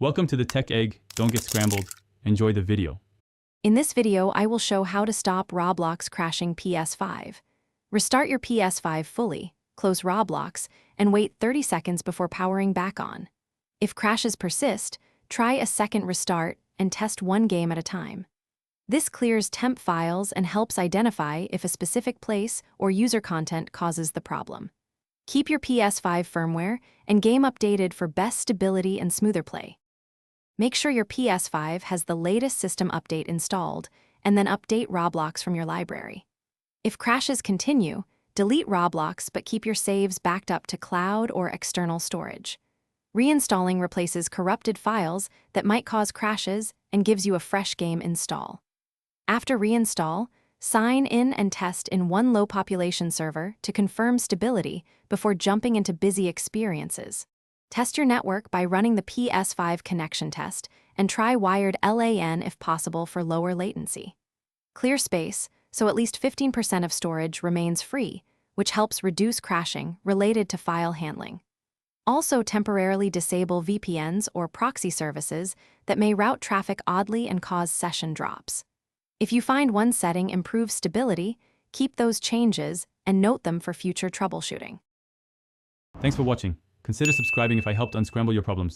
Welcome to the Tech Egg. Don't get scrambled. Enjoy the video. In this video, I will show how to stop Roblox crashing PS5. Restart your PS5 fully, close Roblox, and wait 30 seconds before powering back on. If crashes persist, try a second restart and test one game at a time. This clears temp files and helps identify if a specific place or user content causes the problem. Keep your PS5 firmware and game updated for best stability and smoother play. Make sure your PS5 has the latest system update installed, and then update Roblox from your library. If crashes continue, delete Roblox but keep your saves backed up to cloud or external storage. Reinstalling replaces corrupted files that might cause crashes and gives you a fresh game install. After reinstall, sign in and test in one low-population server to confirm stability before jumping into busy experiences. Test your network by running the PS5 connection test and try wired LAN if possible for lower latency. Clear space so at least 15% of storage remains free, which helps reduce crashing related to file handling. Also temporarily disable VPNs or proxy services that may route traffic oddly and cause session drops. If you find one setting improves stability, keep those changes and note them for future troubleshooting. Thanks for watching. Consider subscribing if I helped unscramble your problems.